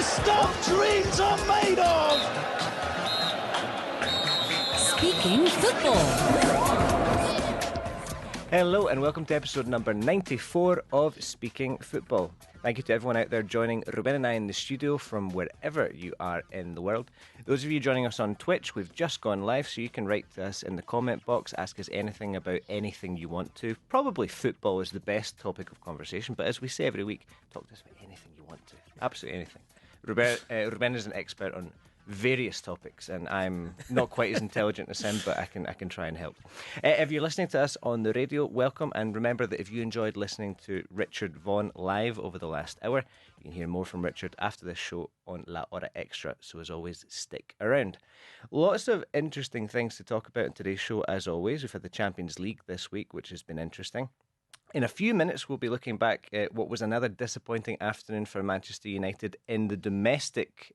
stuff dreams are made of! Speaking Football. Hello and welcome to episode number 94 of Speaking Football. Thank you to everyone out there joining Rubén and I in the studio from wherever you are in the world. Those of you joining us on Twitch, we've just gone live, so you can write to us in the comment box, ask us anything about anything you want to. Probably football is the best topic of conversation, but as we say every week, talk to us about anything you want to. Absolutely anything. Rubén is an expert on various topics, and I'm not quite as intelligent as him, but I can try and help. If you're listening to us on the radio, welcome, and remember that if you enjoyed listening to Richard Vaughan live over the last hour, you can hear more from Richard after this show on La Hora Extra, so as always, stick around. Lots of interesting things to talk about in today's show, as always. We've had the Champions League this week, which has been interesting. In a few minutes, we'll be looking back at what was another disappointing afternoon for Manchester United in the domestic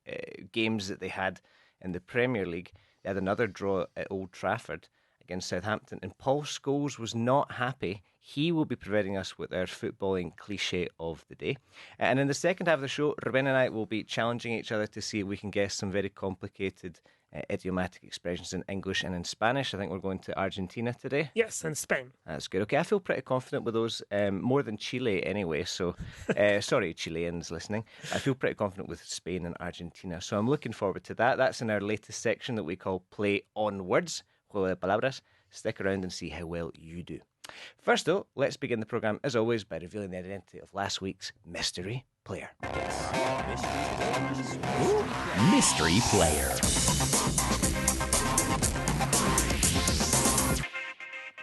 games that they had in the Premier League. They had another draw at Old Trafford against Southampton, and Paul Scholes was not happy. He will be providing us with our footballing cliche of the day. And in the second half of the show, Rubén and I will be challenging each other to see if we can guess some very complicated idiomatic expressions in English and in Spanish. I think we're going to Argentina today. Yes, and Spain. That's good. Okay, I feel pretty confident with those, more than Chile anyway. So, sorry, Chileans listening. I feel pretty confident with Spain and Argentina. So I'm looking forward to that. That's in our latest section that we call Play on Words, Juego de Palabras. Stick around and see how well you do. First, though, let's begin the programme, as always, by revealing the identity of last week's mystery player. Mystery player.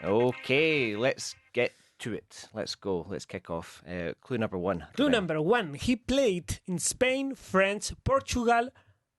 Okay, let's get to it. Let's go. Let's kick off. Clue number one. Clue number one. He played in Spain, France, Portugal,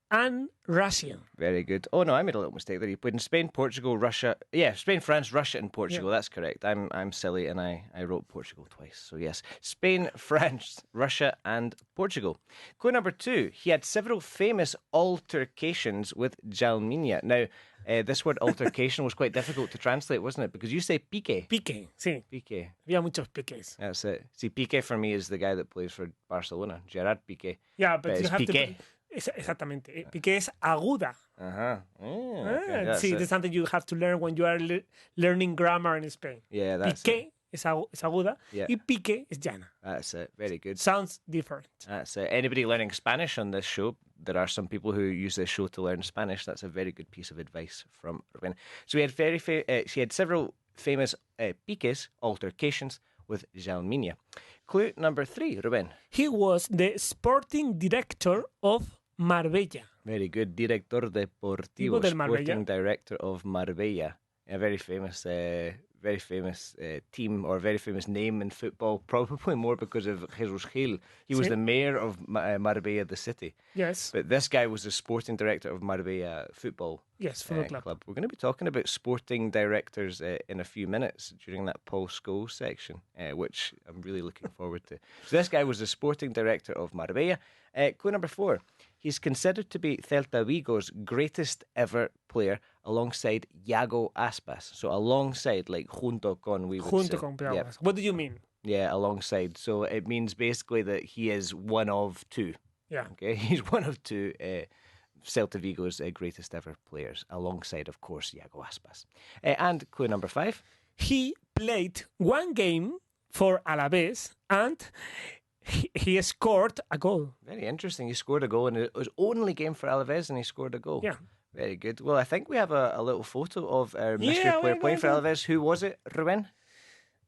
and Russia. Very good. Oh no, I made a little mistake there. He played in Spain, Portugal, Russia. Yeah, Spain, France, Russia, and Portugal. Yeah. That's correct. I'm silly and I wrote Portugal twice. So yes, Spain, France, Russia, and Portugal. Clue number two. He had several famous altercations with Jalminia. Now, this word altercation was quite difficult to translate, wasn't it? Because you say pique. Pique, sí. Pique. Había muchos piques. That's it. See, Pique for me is the guy that plays for Barcelona, Gerard Piqué. Yeah, but you have Piqué. to... Exactamente. Pique es aguda. Uh-huh. Okay. See, that's something you have to learn when you are learning grammar in Spain. Yeah, that's Pique es aguda, yeah. y pique es llana. That's it. Very good. Sounds different. That's it. Anybody learning Spanish on this show? There are some people who use this show to learn Spanish. That's a very good piece of advice from Rubén. So she had several famous piques, altercations, with Jalminia. Clue number three, Rubén. He was the sporting director of Marbella. Very good. Director deportivo, sporting director of Marbella. A very famous team or very famous name in football, probably more because of Jesus Gil. He was the mayor of Marbella, the city. Yes. But this guy was the sporting director of Marbella football club. We're going to be talking about sporting directors in a few minutes during that Paul Scholes section, which I'm really looking forward to. So this guy was the sporting director of Marbella. Clue number four. He's considered to be Celta Vigo's greatest ever player alongside Iago Aspas. So alongside, like junto con, we would Junto say. con, Yep. What do you mean? Yeah, alongside. So it means basically that he is one of two. Yeah. Okay, he's one of two Celta Vigo's greatest ever players, alongside, of course, Iago Aspas. And clue number five. He played one game for Alavés and he scored a goal. Very interesting. He scored a goal, and it was only game for Alaves, and he scored a goal. Yeah. Very good. Well, I think we have a little photo of our mystery player playing for Alaves. Who was it, Rubén?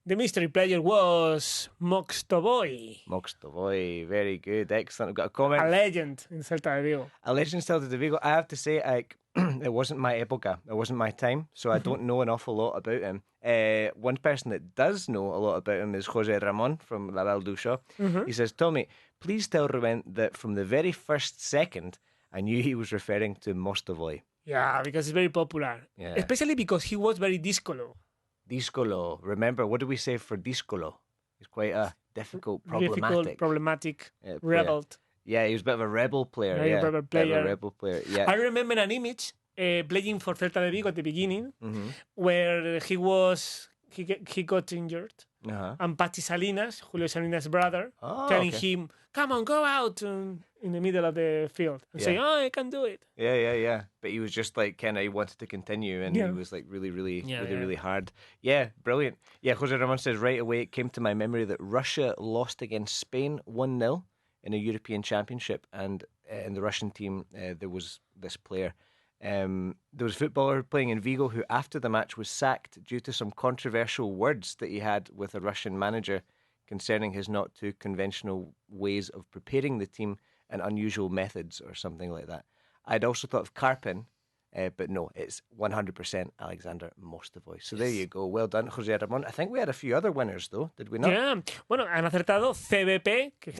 The mystery player was Moxtoboy. Moxtoboy. Very good. Excellent. We've got a comment. A legend in Celta de Vigo. A legend in Celta de Vigo. I have to say, it wasn't my época. It wasn't my time, so I don't know an awful lot about him. One person that does know a lot about him is Jose Ramon from La Val du Show. He says, Tommy, please tell Rubén that from the very first second, I knew he was referring to Mostovoy. Yeah, because it's very popular. Yeah. Especially because he was very discolo. Discolo. Remember, what do we say for discolo? He's quite a difficult, problematic, player. rebel. Yeah, he was a bit of a rebel player. Bit of a rebel player. Yeah. I remember an image playing for Celta de Vigo at the beginning, where he got injured and Pacey Salinas, Julio Salinas' brother, telling him, "Come on, go out in the middle of the field and say, oh, I can do it." Yeah. But he was just like he wanted to continue, and he was like really hard. Yeah, brilliant. Yeah, Jose Ramon says right away it came to my memory that Russia lost against Spain 1-0 in a European Championship, and in the Russian team there was this player. There was a footballer playing in Vigo who, after the match, was sacked due to some controversial words that he had with a Russian manager concerning his not too conventional ways of preparing the team and unusual methods or something like that. I'd also thought of Karpin, but no, it's 100% Alexander Mostovoy. So there you go. Well done, Jose Ramon. I think we had a few other winners, though, did we not? Yeah. Bueno, han acertado CBP, que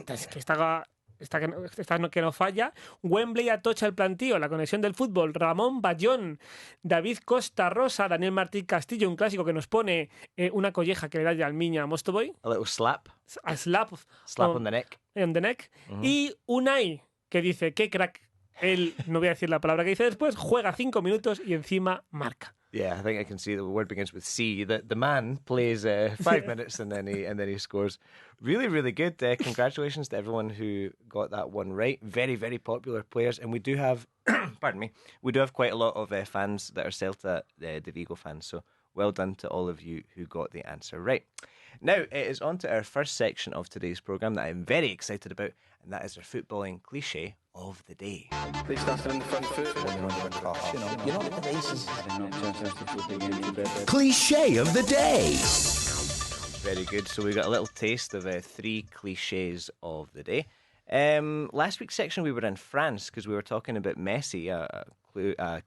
no falla, Wembley atocha el plantío, la conexión del fútbol, Ramón Bayón, David Costa Rosa, Daniel Martín Castillo, un clásico que nos pone una colleja que le da ya al Miña a Mostovoy. A little slap. A slap on the neck. On the neck. Y Unai, que dice, qué crack. Él, no voy a decir la palabra que dice después, juega 5 minutos y encima marca. Yeah, I think I can see the word begins with C. The man plays 5 minutes and then he scores. Really, really good. Congratulations to everyone who got that one right. Very, very popular players, and we do have, pardon me, we do have quite a lot of fans that are Celta de Vigo fans. So well done to all of you who got the answer right. Now it is on to our first section of today's programme that I'm very excited about, and that is our footballing cliche of the day. They started in the front foot. You're not at the races. Cliche of the day. Very good. So we got a little taste of 3 cliches of the day. Last week's section we were in France because we were talking about Messi, a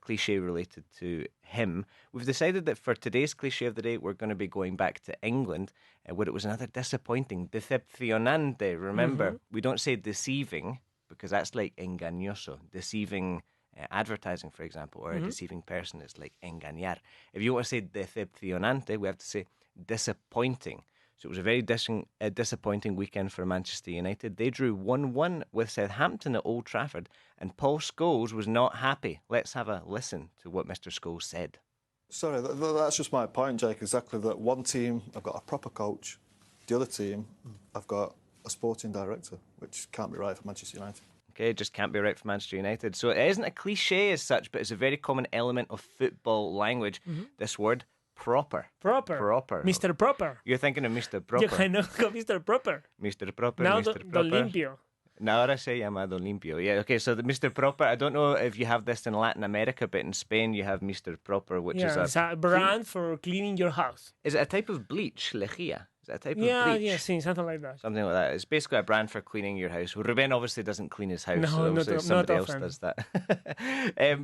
cliche related to him. We've decided that for today's cliche of the day we're going to be going back to England, where it was another disappointing, decepcionante. Remember, we don't say deceiving because that's like engañoso. Deceiving advertising, for example, or a deceiving person is like engañar. If you want to say decepcionante, we have to say disappointing. So it was a very disappointing weekend for Manchester United. They drew 1-1 with Southampton at Old Trafford, and Paul Scholes was not happy. Let's have a listen to what Mr. Scholes said. Sorry, that's just my point, Jake, exactly that one team, I've got a proper coach. The other team, I've got a sporting director, which can't be right for Manchester United. Okay, it just can't be right for Manchester United. So it isn't a cliche as such, but it's a very common element of football language, this word. Proper. Mr. Proper. You're thinking of Mr. Proper. Yo conozco Mr. Proper. Mr. Proper, Now Mr. Proper. Don Limpio. Now ahora se llama Don Limpio. Yeah, okay, so the Mr. Proper, I don't know if you have this in Latin America, but in Spain you have Mr. Proper, which is it's a brand for cleaning your house. Is it a type of bleach, lejía? Is it a type of bleach? Yeah, something like that. Something like that. It's basically a brand for cleaning your house. Well, Rubén obviously doesn't clean his house, No, so obviously not somebody else often. does that.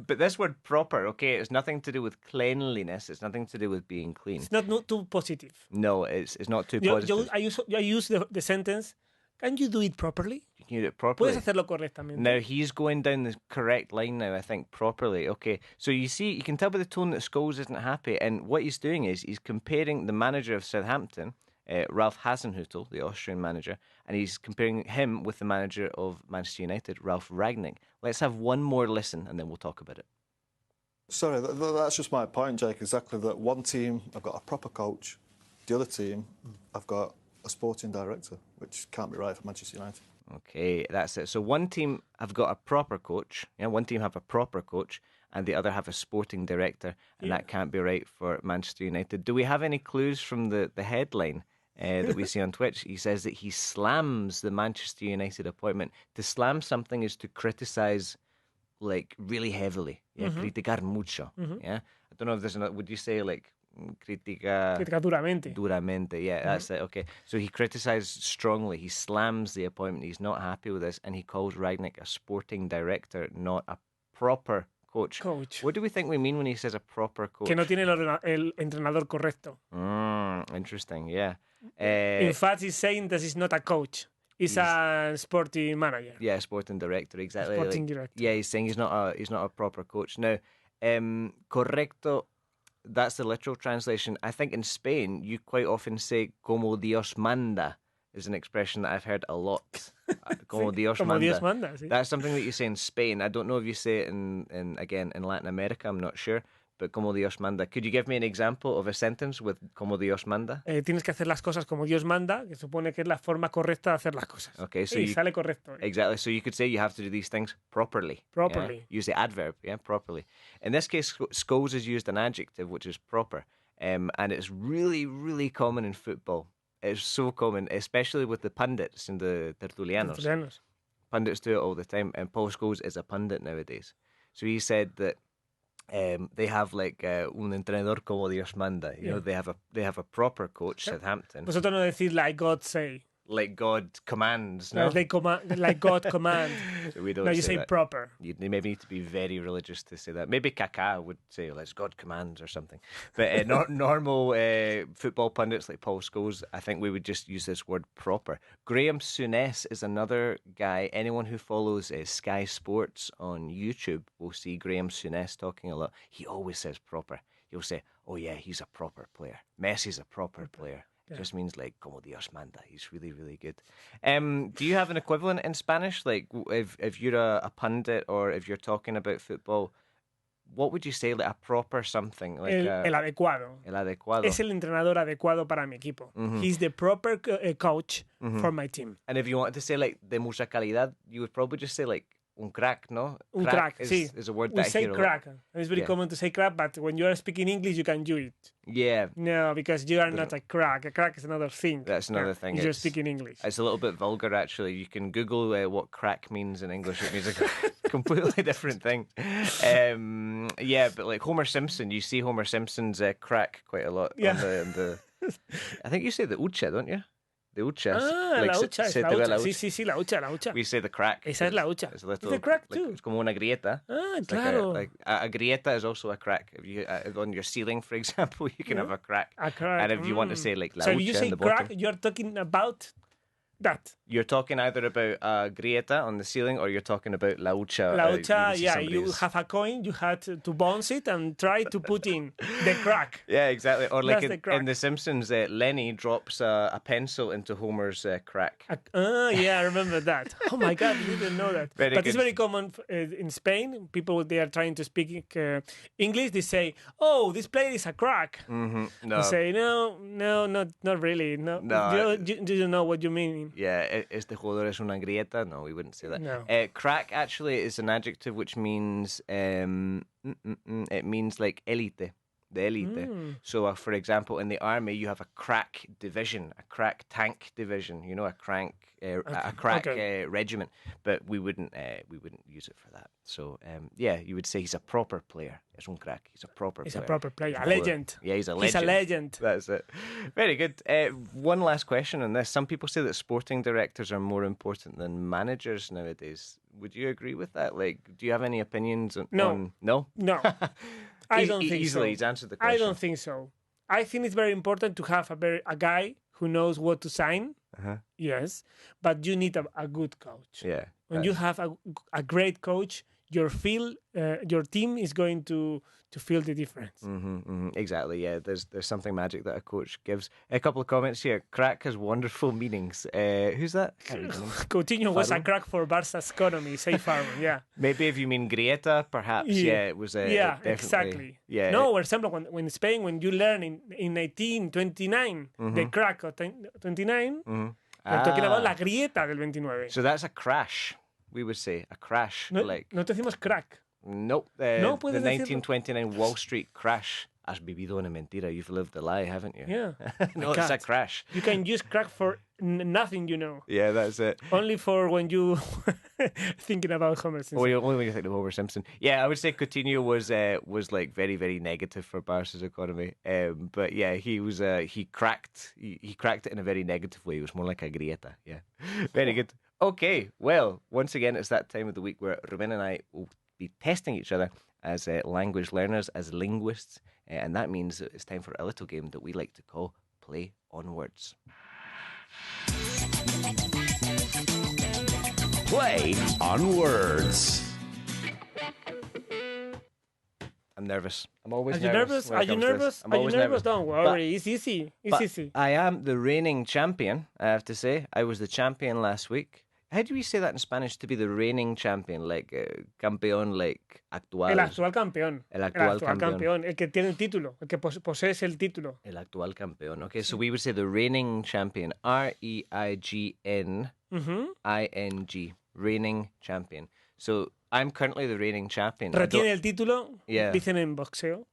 But this word proper, okay, it's nothing to do with cleanliness. It's nothing to do with being clean. It's not too positive. No, it's not too positive. I use the sentence, can you do it properly? You do it properly. Puedes hacerlo correctamente. Now he's going down the correct line now, I think, properly. Okay, so you can tell by the tone that Scholes isn't happy, and what he's doing is he's comparing the manager of Southampton, Ralph Hasenhüttl, the Austrian manager, and he's comparing him with the manager of Manchester United, Ralph Rangnick. Let's have one more listen, and then we'll talk about it. Sorry, that's just my point, Jake, exactly that one team, I've got a proper coach. The other team, I've got a sporting director, which can't be right for Manchester United. Okay, that's it. So one team have got a proper coach, one team have a proper coach, and the other have a sporting director, and that can't be right for Manchester United. Do we have any clues from the headline that we see on Twitch? He says that he slams the Manchester United appointment. To slam something is to criticise, like, really heavily. Yeah, criticar mucho. Yeah, I don't know if there's another. Would you say like critica duramente? Duramente. Yeah, that's it. Okay, so he criticised strongly. He slams the appointment. He's not happy with this, and he calls Rangnick a sporting director, not a proper coach. What do we think we mean when he says a proper coach? Que no tiene el entrenador correcto. Interesting, yeah. In fact, he's saying that he's not a coach. He's a sporting manager. Yeah, sporting director, exactly. Sporting director. Yeah, he's saying he's not a proper coach. Now, correcto, that's the literal translation. I think in Spain, you quite often say como Dios manda is an expression that I've heard a lot. Como Dios manda. Dios manda, sí. That's something that you say in Spain. I don't know if you say it in Latin America, I'm not sure. but como Dios manda. Could you give me an example of a sentence with como Dios manda? Tienes que hacer las cosas como Dios manda, que supone que es la forma correcta de hacer las cosas. Okay, so Y sale correcto. Exactly. So you could say you have to do these things properly. Properly. Yeah? Use the adverb, properly. In this case, Scholes has used an adjective, which is proper. And it's really, really common in football. It's so common, especially with the pundits and the tertulianos. Pundits do it all the time, and Paul Scholes is a pundit nowadays. So he said that they have like un entrenador como Dios manda. You know, they have a proper coach, Southampton. Vosotros no decís like God say. Like God commands, no? Like God command. So we don't No, you say say that. proper. You maybe need to be very religious to say that. Maybe Kaká would say, let's God commands or something. But normal football pundits like Paul Scholes, I think we would just use this word proper. Graham Souness is another guy. Anyone who follows Sky Sports on YouTube will see Graham Souness talking a lot. He always says proper. He'll say, oh yeah, he's a proper player. Messi's a proper player. It just means like como Dios manda. He's really, really good. Do you have an equivalent in Spanish? Like if you're a pundit or if you're talking about football, what would you say? Like a proper something? Like El adecuado. El adecuado. Es el entrenador adecuado para mi equipo. He's the proper coach for my team. And if you wanted to say like de mucha calidad, you would probably just say like un crack, no? Un crack, is, sí. is a word We that I say hear a lot. crack. It's very common to say crack, but when you are speaking English, you can do it. Yeah. No, because you are not a crack. A crack is another thing. That's another thing. You're speaking English. It's a little bit vulgar, actually. You can Google what crack means in English. It means a completely different thing. Yeah, but like Homer Simpson, you see Homer Simpson's crack quite a lot. Yeah. On the I think you say the ucha, don't you? The ucha. Ah, like, la hucha, se es la te ve hucha. la Sí, la hucha. We say the crack. Esa es la hucha. It's a little, It's a crack like, too. it's como una grieta. Ah, It's claro. Like a grieta is also a crack. If you on your ceiling, for example, you can have a crack. A crack. And if you want to say like la So hucha if you in say the crack, bottom, you're talking about that. you're talking either about a grieta on the ceiling or you're talking about la hucha. La hucha, see yeah, somebody you who's- have a coin, you had to bounce it and try to put in the crack. Yeah, exactly. Or like That's the crack. in The Simpsons, Lenny drops a pencil into Homer's crack. Yeah, I remember that. Oh my God, I didn't know that. Very But it's good. very common in Spain. People, they are trying to speak English. They say, "Oh, this player is a crack." No. You say, "No, not really. No, No, do you know what you mean?" Yeah, este jugador es una grieta. No, we wouldn't say that. No. Crack actually is an adjective which means it means like élite, the élite. So, for example, in the army, you have a crack division, a crack tank division. You know, a crack regiment. But we wouldn't use it for that. So, yeah, you would say he's a proper player. Es un crack. He's a proper He's player. a proper player, He's a legend. Yeah, he's a legend. He's a legend. That's it. Very good. One last question on this. Some people say that sporting directors are more important than managers nowadays. Would you agree with that? Like, do you have any opinions on... No. No? No, I don't think Easily, so. he's answered the question. I don't think so. I think it's very important to have a guy who knows what to sign. Yes, but you need a good coach. Yeah. When you have a great coach, your team is going to feel the difference. Exactly, yeah. There's something magic that a coach gives. A couple of comments here. Crack has wonderful meanings. Who's that? Can't read the name. Coutinho was a Farron? crack for Barca's economy, say Farron, yeah. Maybe if you mean grieta, perhaps. Yeah, it was. Yeah, definitely, exactly. Yeah. No, for example, when in Spain, when you learn in 1829, the crack of 29, we're talking about la grieta del 29. So that's a crash. We would say a crash. No, like no te decimos crack. nope. No The puedes decirlo. 1929 Wall Street crash. Has vivido una mentira. You've lived a lie, haven't you? Yeah. No, it's a can't. crash. You can use crack for nothing, you know. Yeah, that's it. Only for when you thinking about Homer Simpson. Only when you think of Homer Simpson. Yeah, I would say Coutinho was like very, very negative for Barca's economy. But yeah, he cracked it in a very negative way. It was more like a grieta. Yeah, very good. Okay, well, once again, it's that time of the week where Rubén and I will be testing each other as language learners, as linguists, and that means it's time for a little game that we like to call Play on Words. Play on words. I'm nervous. I'm always Are you nervous? when it Are you comes to this. nervous? I'm Are you always nervous? Don't worry. It's easy. It's But easy. I am the reigning champion, I have to say. I was the champion last week. How do we say that in Spanish? To be the reigning champion, like campeón, like actual. El actual campeón. El actual campeón. El que tiene el título, el que posees el título. El actual campeón. Okay, so we would say the reigning champion. REIGNING. Reigning champion. So I'm currently the reigning champion. Retiene el título, Yeah. dicen en boxeo.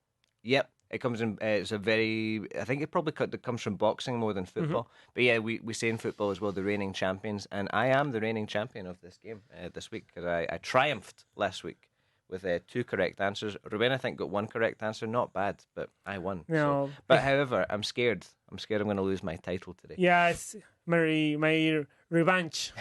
Yep. It comes in. It's a very. I think it probably comes from boxing more than football. But yeah, we say in football as well the reigning champions, and I am the reigning champion of this game this week because I triumphed last week with 2 correct answers. Rubén, I think, got 1 correct answer. Not bad, but I won. No. So. But however, I'm scared. I'm going to lose my title today. Yeah, it's my revenge.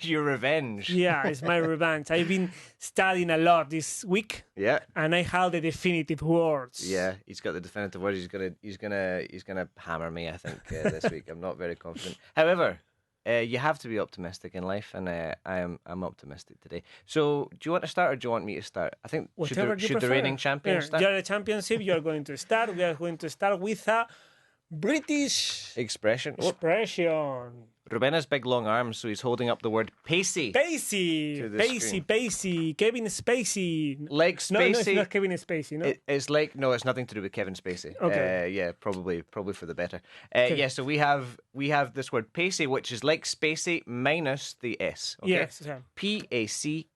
Your revenge. Yeah, it's my revenge. I've been studying a lot this week. Yeah. And I have the definitive words. Yeah, he's got the definitive words. He's gonna hammer me, I think, this week. I'm not very confident. However, you have to be optimistic in life, and I'm optimistic today. So, do you want to start, or do you want me to start? I think should the reigning champion start? You're the championship. You're going to start. We are going to start with a British expression. Rubena's big long arms, so he's holding up the word Pacey. Pacey, Kevin Spacey. Like Spacey. No, it's not Kevin Spacey. No, it's like it's nothing to do with Kevin Spacey. Okay. Yeah, probably for the better. Okay. Yeah, so we have this word Pacey, which is like Spacey minus the S. Okay? Yes. Pacey.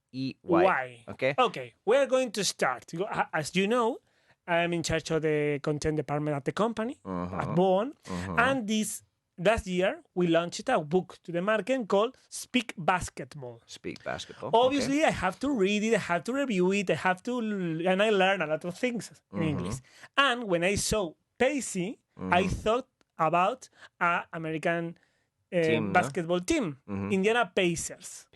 Why? Okay. Okay. We're going to start. As you know, I'm in charge of the content department at the company at Bowen, and last year, we launched a book to the market called Speak Basketball. Speak Basketball. Obviously, I have to read it, I have to review it, and I learn a lot of things in English. And when I saw Pacey, I thought about an American basketball team, Indiana Pacers.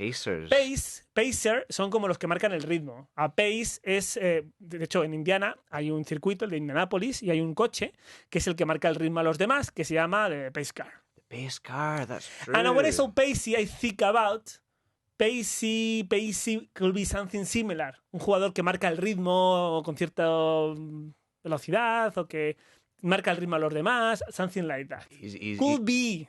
Pacer son como los que marcan el ritmo. A pace es, de hecho, en Indiana hay un circuito, el de Indianapolis, y hay un coche que es el que marca el ritmo a los demás, que se llama the Pace Car. The Pace Car, that's true. And when I saw Pacey, I think about Pacey could be something similar. Un jugador que marca el ritmo con cierta velocidad o que marca el ritmo a los demás, something like that. He's definitely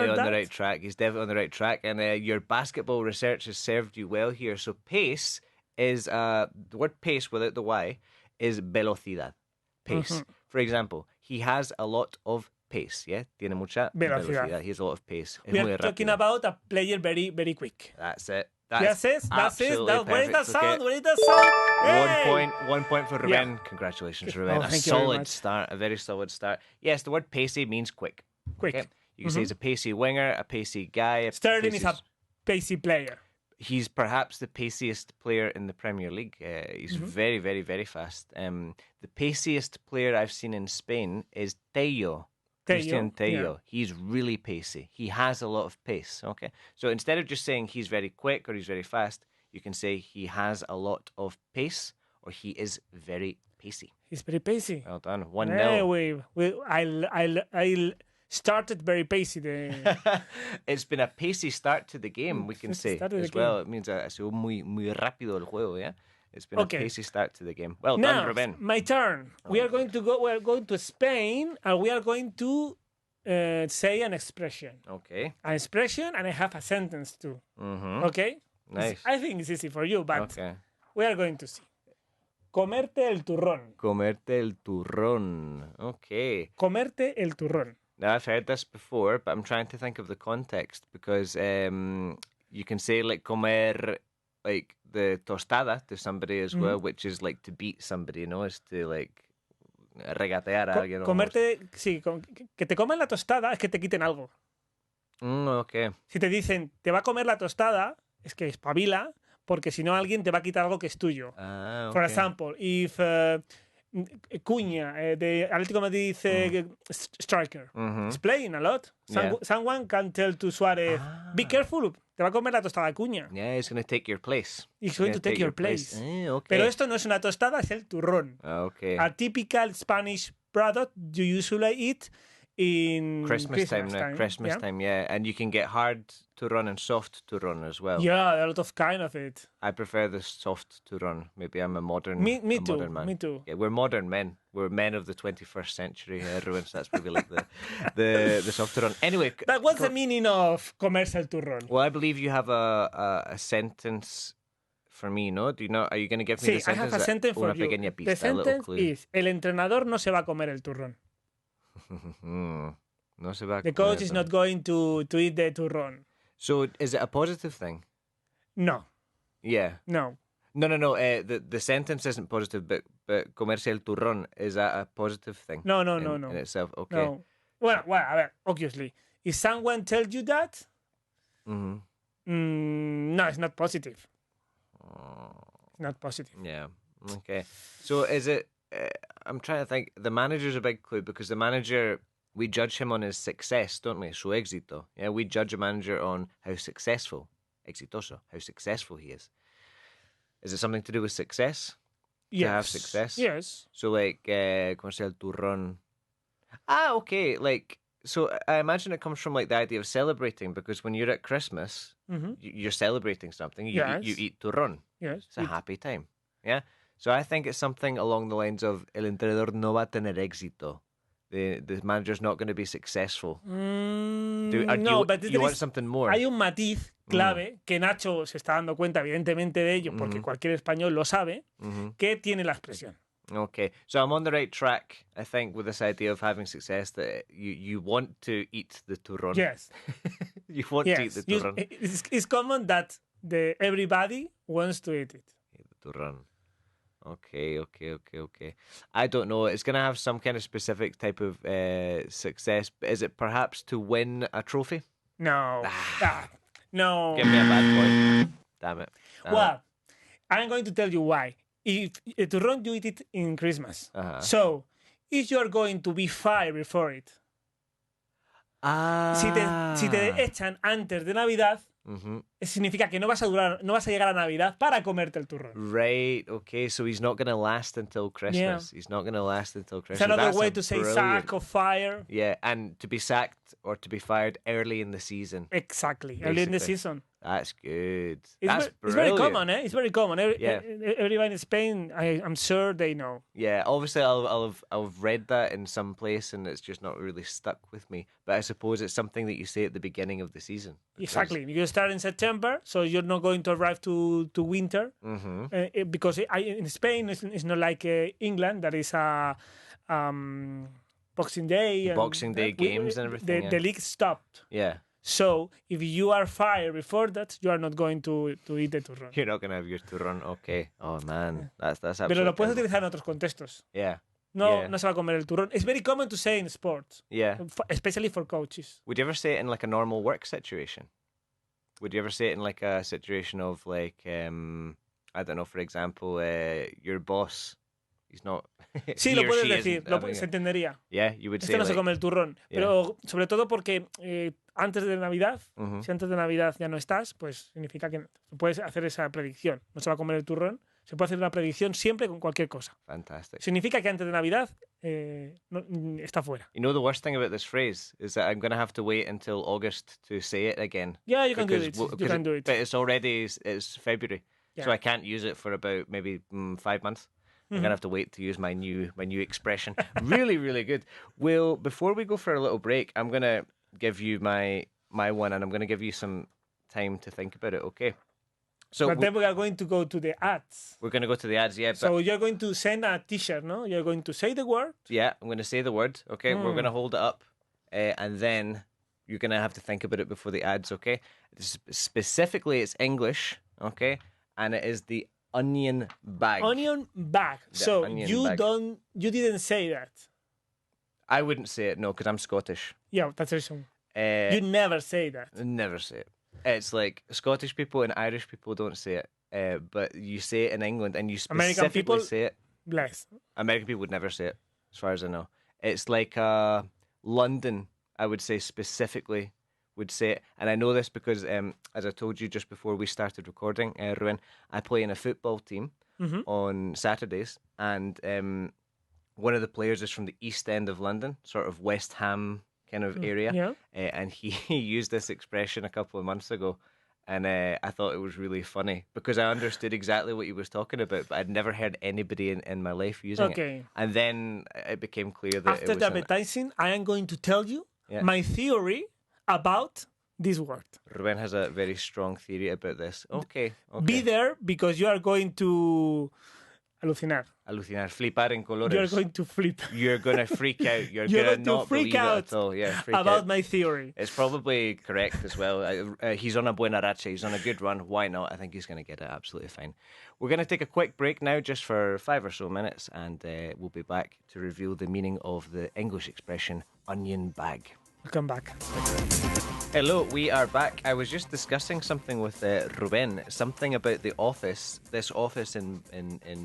on the right track. He's definitely on the right track. And your basketball research has served you well here. So pace is, the word pace without the Y is velocidad. Pace. For example, he has a lot of pace. Yeah? Tiene mucha velocidad. He has a lot of pace. We are talking about a player very, very quick. That's it. That's it. Where is that sound? Okay. Hey! 1 point for Rubén. Yeah. Congratulations, Rubén. A solid start, a very solid start. Yes, the word pacey means quick. Quick. Okay? You can say he's a pacey winger, a pacey guy. Sterling is a pacey player. He's perhaps the paciest player in the Premier League. He's very, very, very fast. The paciest player I've seen in Spain is Tello. Christian Tello. Yeah. He's really pacey. He has a lot of pace. Okay, so instead of just saying he's very quick or he's very fast, you can say he has a lot of pace or he is very pacey. He's very pacey. Well done. 1-0. I started very pacey. It's been a pacey start to the game, we can say as well. It means ha sido muy rápido el juego, yeah. It's been a pacey start to the game. Well done, Rubén. My turn. We are going to Spain, and we are going to say an expression. Okay. An expression, and I have a sentence too. Okay? Nice. I think it's easy for you, but we are going to see. Comerte el turrón. Comerte el turrón. Okay. Comerte el turrón. Now, I've heard this before, but I'm trying to think of the context because you can say like comer, like the tostada to somebody as well, which is like to beat somebody, you know, is to like regatear a alguien. Comerte, sí, que te coman la tostada es que te quiten algo. Okay. Si te dicen, te va a comer la tostada, es que espabila, porque si no alguien te va a quitar algo que es tuyo. Okay. For example, if Cuña, the Atlético Madrid striker, is playing a lot. Someone can tell to Suárez, be careful, te va a comer la tostada Cuña. Yeah, he's going to take your place. He's going to take your place. Okay. Pero esto no es una tostada, es el turrón. Okay. A typical Spanish product you usually eat in Christmas time now. Christmas yeah. time, yeah. And you can get hard to run and soft to run as well. Yeah, there are a lot of kind of it. I prefer the soft to run. Maybe I'm a modern, Me a too. modern man. Me too. Yeah, we're modern men. We're men of the 21st century, Rubén. So that's maybe like the soft to run. Anyway, But what's the meaning of comerse el turrón? well, I believe you have a sentence for me, no? Do you know? Are you going to give me the Sí, I sentence? have a sentence for Una you. pequeña The pista, a little sentence clue. is: el entrenador no se va a comer el turrón. No se va a The coach comer, is no. not going to eat the turrón. So is it a positive thing? No, Yeah. no. No. The sentence isn't positive, but comerse el turrón, is that a positive thing? No. In itself, okay. No. Well, a ver, obviously. If someone tells you that, Mm-hmm. no, it's not positive. It's not positive. Yeah. Okay. So is it? I'm trying to think. The manager's a big clue because the manager, we judge him on his success, don't we? Su éxito. Yeah, we judge a manager on how successful, exitoso, how successful he is. Is it something to do with success? Yes. To have success? Yes. So like, comerse el turrón. Ah, okay. Like, so I imagine it comes from like the idea of celebrating because when you're at Christmas, Mm-hmm. you're celebrating something. You Yes. eat turrón. Yes. It's a happy time. Yeah. So I think it's something along the lines of el entrenador no va a tener éxito. The manager's not going to be successful. No, but you want something more. Hay un matiz clave que Nacho se está dando cuenta, evidentemente, de ello, porque cualquier español lo sabe, que tiene la expresión. Okay, so I'm on the right track, I think, with this idea of having success that you want to eat the turrón. Yes. You want to eat the turrón. It's common that everybody wants to eat it. The turrón. Okay. I don't know. It's going to have some kind of specific type of success. Is it perhaps to win a trophy? No. No. Give me a bad point. Damn it. Well, I'm going to tell you why. If turrón, you eat it in Christmas. Uh-huh. So, if you are going to be fired before it, si te echan antes de Navidad, significa que no vas a llegar a Navidad para comerte el turrón. Right, okay, so he's not going to last until Christmas. Yeah. He's not going to last until Christmas. It's another That's way a to say brilliant- sack or fire. Yeah, and to be sacked or to be fired early in the season. Exactly, early in the Basically. season. That's good. It's, That's it's very brilliant. common, eh? It's very common. Yeah. Everybody in Spain, I'm sure they know. Yeah, obviously I'll have read that in some place and it's just not really stuck with me. But I suppose it's something that you say at the beginning of the season. because- Exactly. You start in September, so you're not going to arrive to winter. Because in Spain, it's not like England, that is a Boxing Day. Boxing Day games and everything, The yeah. league stopped. Yeah, So if you are fired before that, you are not going to eat the turrón. you're not going to have your turrón. Okay. Oh man, that's Pero absolutely lo puedes terrible. utilizar en otros contextos. Yeah. No, Yeah. no se va a comer el turrón. It's very common to say in sports, Yeah. especially for coaches. Would you ever say it in like a normal work situation? Would you ever say it in like a situation of like, I don't know, for example, your boss, he's not. Sí, he lo or puedes she decir, isn't having se it. entendería. Yeah, you would Este say no se like, come el turrón. Yeah. Pero sobre todo porque antes de Navidad, Mhm. si antes de Navidad ya no estás, pues significa que puedes hacer esa predicción. No se va a comer el turrón. Se puede hacer una predicción siempre con cualquier cosa. fantastic. Significa que antes de Navidad está fuera. You know the worst thing about this phrase is that I'm going to have to wait until August to say it again. Yeah, you can do Because- it. well, You 'cause can do it. But it's already it's February, so Yeah. I can't use it for about maybe 5 months. I'm gonna have to wait to use my new expression. Really good. Well, before we go for a little break, I'm gonna give you my one, and I'm gonna give you some time to think about it. Okay. So But then we are going to go to the ads. we're gonna go to the ads. Yeah, but So you're going to send a t-shirt, no? You're going to say the word. yeah, I'm gonna say the word. Okay, we're gonna hold it up, and then you're gonna have to think about it before the ads. Okay. Specifically, it's English. Okay, and it is the onion bag. Onion bag. So onion you bag. you didn't say that. I wouldn't say it, no, because I'm Scottish. Yeah, that's the reason. You You never say that. never say it. It's like Scottish people and Irish people don't say it, but you say it in England, and you American specifically people- say it. Bless. American people would never say it, as far as I know. It's like London, I would say specifically, would say it. And I know this because, as I told you just before we started recording, Rubén, I play in a football team on Saturdays, and one of the players is from the East End of London, sort of West Ham kind of area. Yeah. And he used this expression a couple of months ago. And I thought it was really funny because I understood exactly what he was talking about, but I'd never heard anybody in my life using it. And then it became clear that after the advertising, I am going to tell you my theory about this word. Rubén has a very strong theory about this. Okay. Be there because you are going to alucinar. Alucinar, flipar en colores. You're going to flip. You're going to freak out. You're You're going to going not to freak believe out it at all. Yeah, freak about out. my theory. It's probably correct as well. He's on a buena racha. He's on a good run. Why not? I think he's going to get it absolutely fine. We're going to take a quick break now, just for 5 or so minutes, and we'll be back to reveal the meaning of the English expression onion bag. Welcome back. Hello, we are back. I was just discussing something with Rubén, something about the office. This office in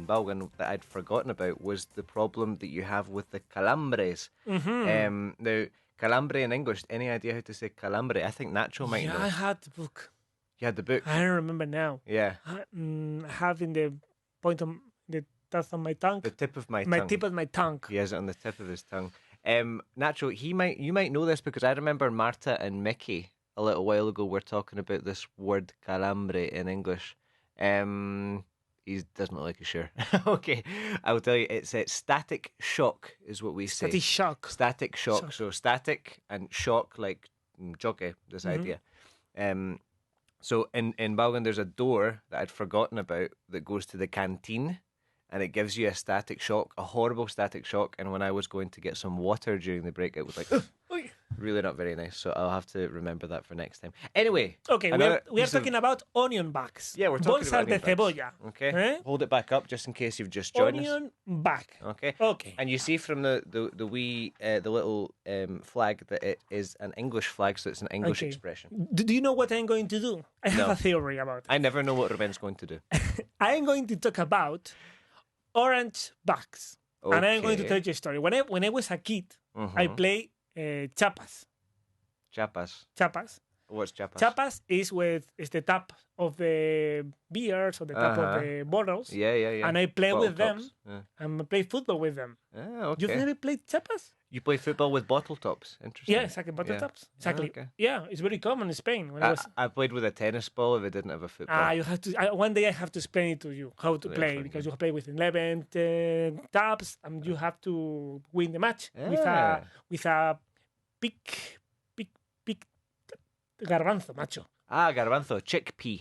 Vaughan that I'd forgotten about was the problem that you have with the calambres. Now, calambre in English, any idea how to say calambre? I think Nacho might know. I had the book. You had the book? I don't remember now. Yeah. Having the point of the tip of my tongue. The tip of my tongue. My tip of my tongue. He has it on the tip of his tongue. Nacho, you might know this because I remember Marta and Mickey a little while ago were talking about this word calambre in English. He doesn't look like he's sure. Okay, I will tell you. It's static shock is what we say. Static shock. Static shock. So static and shock, like jockey, this idea. So in Vaughan, there's a door that I'd forgotten about that goes to the canteen. And it gives you a static shock, a horrible static shock. And when I was going to get some water during the break, it was like, really not very nice. So I'll have to remember that for next time. Anyway. Okay, we are talking about onion bags. Yeah, we're talking about onion de bags. cebolla. Okay. Hold it back up just in case you've just joined us. Onion bag. Okay. Okay. And you see from the little flag that it is an English flag, so it's an English expression. Do you know what I'm going to do? I have a theory about it. I never know what Ruben's going to do. I am going to talk about orange bags. Okay. And I'm going to tell you a story. When I was a kid, I played chapas. Chapas. Chapas. What's chapas? Chapas is the top of the beers or the top of the bottles. Yeah. And I play Bottle with them tops. Yeah. and I play football with them. Ah, okay. You've never played chapas? You play football with bottle tops. Interesting. Yeah, exactly. Bottle tops. Exactly. Okay. Yeah, it's very common in Spain. When I played with a tennis ball if it didn't have a football. You have to. One day I have to explain it to you how to play because you play with 11 taps and you have to win the match with a big garbanzo, macho. Garbanzo, chickpea.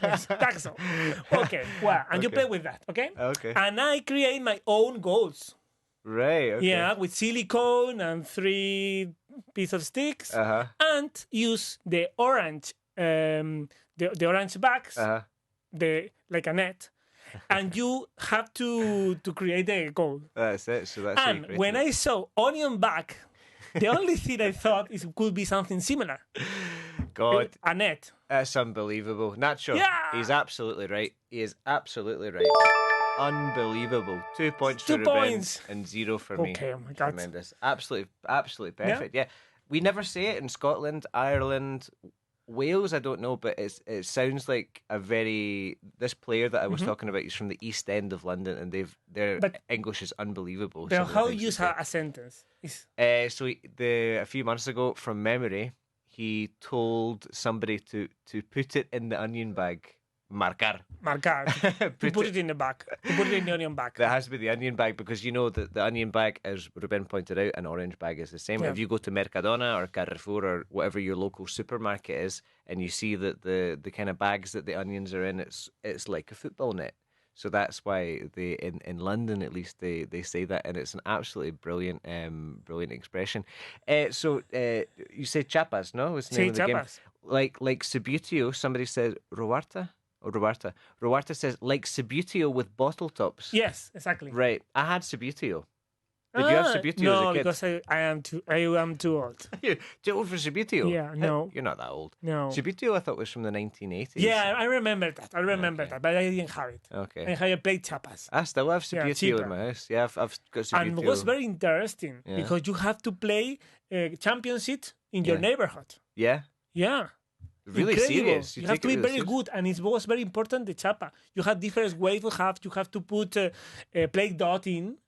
Yes, taxo. Okay, well, and you play with that, okay? Okay. And I create my own goals. Right, okay. Yeah, with silicone and 3 pieces of sticks, and use the orange, the orange bags, like a net, and you have to create the goal. That's it. So that's and when I saw onion bag, the only thing I thought is it could be something similar. God, a net. That's unbelievable. Nacho, he's absolutely right. He is absolutely right. Unbelievable. 2 points for Ruben and 0 for me. Okay, oh my God. Tremendous. Absolutely perfect. Yeah. We never say it in Scotland, Ireland, Wales, I don't know, but it sounds like this player that I was talking about is from the East End of London and their English is unbelievable. But how you use a sentence? So a few months ago, from memory, he told somebody to put it in the onion bag. Marcar. To put it in the bag. To put it in the onion bag. That has to be the onion bag because you know that the onion bag, as Ruben pointed out, an orange bag is the same. Yeah. If you go to Mercadona or Carrefour or whatever your local supermarket is, and you see that the kind of bags that the onions are in, it's like a football net. So that's why they in London at least they say that, and it's an absolutely brilliant expression. So you say chapas, no? What's the name of the game? Like Subutio, somebody says Roarta. Or Roarta says, like Subutio with bottle tops. Yes, exactly. Right. I had Subutio. Did you have Subutio as a kid? No, because I am too old. You're too old for Subutio? Yeah, no. You're not that old. No. Subutio I thought was from the 1980s. Yeah, I remember that. That, but I didn't have it. Okay. I had played chapas. I still have Subutio in my house. Yeah, I've got Subutio. And it was very interesting because you have to play championship in your neighborhood. Yeah? Yeah. Really incredible. serious. You have to be very good, and it was very important. The chapa. You have different ways. You have to put a play dot in.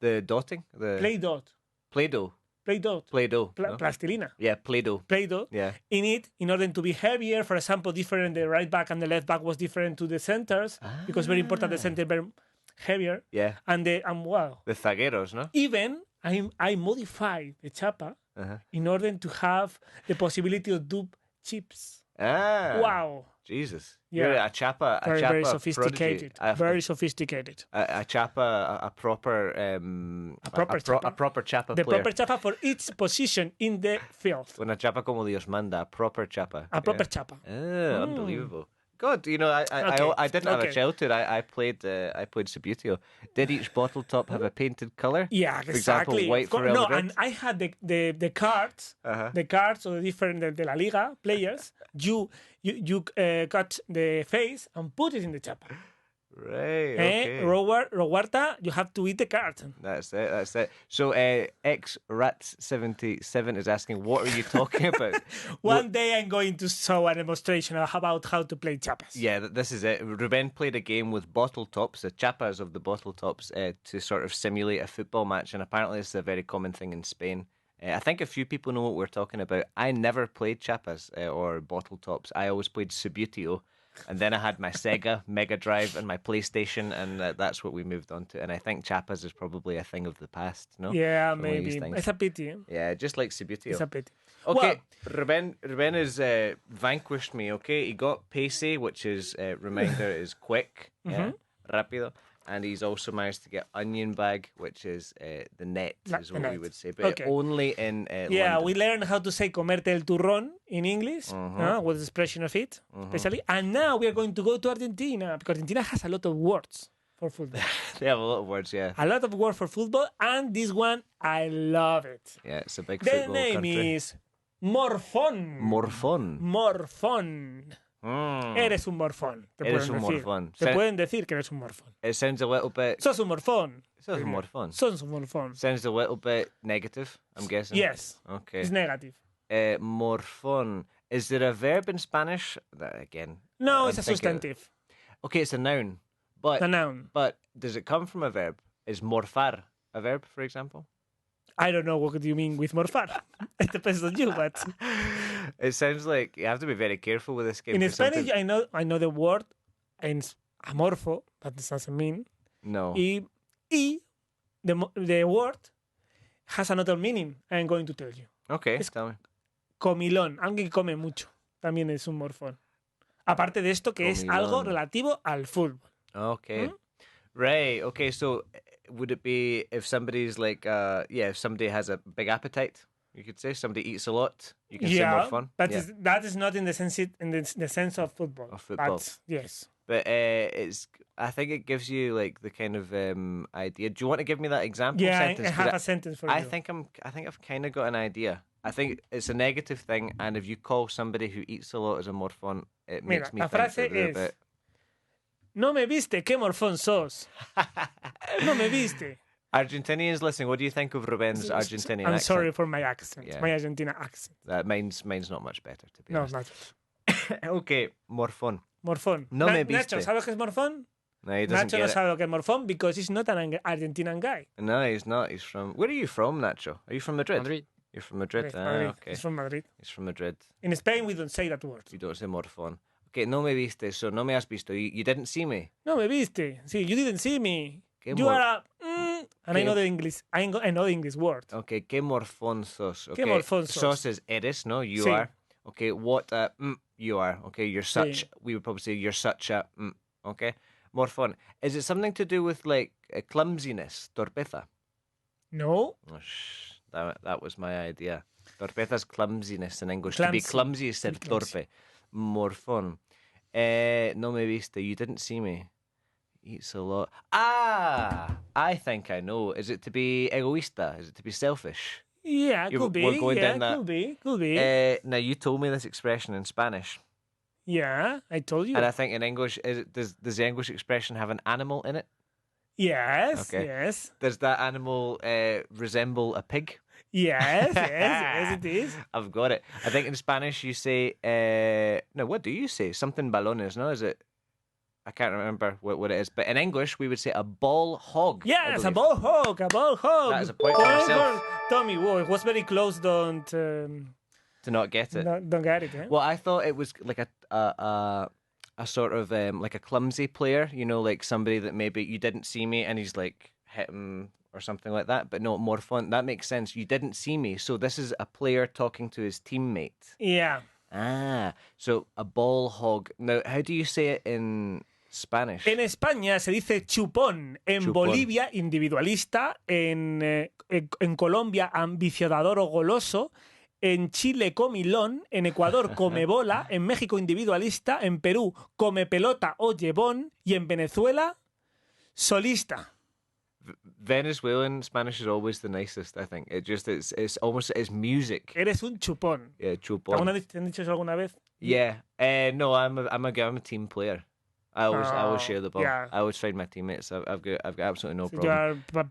The dotting? The Play-Doh. Play-Doh. Play-Doh. Play-Doh. no? Plastilina. Yeah, Play-Doh. Play-Doh. Yeah. In it, in order to be heavier, for example, different, the right back and the left back was different to the centers, because very important, the center very heavier. Yeah. And wow. The zagueros, no? Even I modified the chapa in order to have the possibility of do chips. Ah. Wow. Jesus. Yeah. You're a chapa. Very, a chapa very sophisticated. prodigy. Very sophisticated. A chapa, a proper, proper chapa. a proper chapa The player. proper chapa for each position in the field. Una chapa como Dios manda, a proper chapa. A proper chapa. Unbelievable. God, you know, I didn't have a childhood. I played Subutio. Did each bottle top have a painted colour? Yeah, For example, exactly. white for No, red. and I had the cards, the cards of the different de la liga players. You cut the face and put it in the chapa. Right. Okay. Roguarta, you have to eat the card. That's it. So, X-Rat77 is asking, what are you talking about? One day I'm going to show a demonstration about how to play chapas. Yeah, this is it. Rubén played a game with bottle tops, the chapas of the bottle tops, to sort of simulate a football match, and apparently this is a very common thing in Spain. I think a few people know what we're talking about. I never played chapas or bottle tops. I always played Subutio. And then I had my Sega Mega Drive and my PlayStation, and that's what we moved on to. And I think chapas is probably a thing of the past, no? Yeah, From all these maybe. things. It's a pity. Yeah, just like Subutio. It's a pity. Okay, Rubén has vanquished me, okay? He got Pacey, which is, reminder, is quick, yeah, rápido. And he's also managed to get onion bag, which is the net, is what we would say. But only in London. We learned how to say comerte el turrón in English, what's the expression of it, especially. And now we are going to go to Argentina, because Argentina has a lot of words for football. They have a lot of words, yeah. A lot of words for football, and this one, I love it. Yeah, it's a big The football name country. is Morfón. Morfón. Morfón. Eres un morfón. Eres un morfón. Te pueden decir que eres un morfón. It sounds a little bit... Sos un morfón. Sos un morfón. Sos un morfón. Sounds a little bit negative, I'm guessing. Yes. Okay. It's negative. Morfón. Is there a verb in Spanish? That, again. No, I'm it's a thinking- substantive. Okay, it's a noun. But A noun. But does it come from a verb? Is morfar a verb, for example? I don't know what you mean with morfar. It depends on you, but It sounds like you have to be very careful with this game. in 'cause Spanish sometimes- I know the word in amorfo, but this doesn't mean. No. Y the word has another meaning. I'm going to tell you. Okay, es- tell me. Comilón, alguien que come mucho, también es un morfón. Aparte de esto, que es Comilón. algo relativo al fútbol. Okay. Right. Okay. So, would it be if somebody's like, if somebody has a big appetite, you could say somebody eats a lot, you can say more fun. But Yeah. that is not in the sense the sense of football. Of football. But, yes. But I think it gives you like the kind of idea. Do you want to give me that example Yeah, sentence? I 'Cause have a sentence for you. I think I've kind of got an idea. I think it's a negative thing, and if you call somebody who eats a lot as a morfón, it Mira, makes me la think frase that they're a es, bit... No me viste, qué morfón sos. No me viste. Argentinians, listen, what do you think of Ruben's Argentinian I'm accent? sorry for my accent, Yeah. my Argentina accent. Mine's not much better, to be No, honest. not. Okay, morfón. Morfón. No me viste. Nacho, ¿sabes qué es morfón? No, he doesn't Nacho no get it. sabe lo que es morfón because he's not an Argentinian guy. No, he's not. He's from... Where are you from, Nacho? Are you from Madrid? Madrid. You're from Madrid. Yes, Ah, Madrid. okay. He's from Madrid. He's from Madrid. In Spain, we don't say that word. You don't say morfón. Okay, no me viste, so no me has visto. You didn't see me. No me viste. Sí, you didn't see me. Qué You mor- are a... and I Qué- know the English. I know the English word. Okay, ¿qué morfón sos? Okay. ¿Qué morfón sos? Sos is eres, no? You Sí. are. Okay, what you are. Okay, you're such... We would probably say you're such a... Okay? Morfón. Is it something to do with, like, clumsiness? Torpeza? No. Oh, that was my idea. Torpeza's clumsiness in English. To be Clumsy. clumsy is said To be clumsy. torpe. Morfón. No me viste. You didn't see me. Eats a lot. Ah! I think I know. Is it to be egoísta? Is it to be selfish? Yeah, You- could be. we're going Yeah, down that- could be. Now, you told me this expression in Spanish. Yeah, I told you. And I think in English, does the English expression have an animal in it? Yes, Okay. yes. Does that animal resemble a pig? Yes, it is. I've got it. I think in Spanish you say, no, what do you say? Something balones, no? Is it I can't remember what it is, but in English we would say a ball hog. Yes, I a believe. ball hog, a ball hog. That is a point for myself. Tommy, whoa, it was very close. Don't To not get it. don't get it. Eh? Well, I thought it was like a sort of like a clumsy player, you know, like somebody that maybe you didn't see me and he's like hit him or something like that, but no, more fun. That makes sense. You didn't see me. So this is a player talking to his teammate. Yeah. Ah, so a ball hog. Now, how do you say it in Spanish? En España se dice chupón, en Chupón. Bolivia individualista, en Colombia ambiciador o goloso, en Chile comilón, en Ecuador come bola, en México individualista, en Perú come pelota o llevón y en Venezuela solista. Venezuelan Spanish is always the nicest, I think. It's almost it's music. Eres un chupón. Yeah, chupón. ¿Te han dicho eso alguna vez? Yeah. No, I'm a team player. I always share the ball. Yeah. I always find my teammates. I've got absolutely no So problem. you are a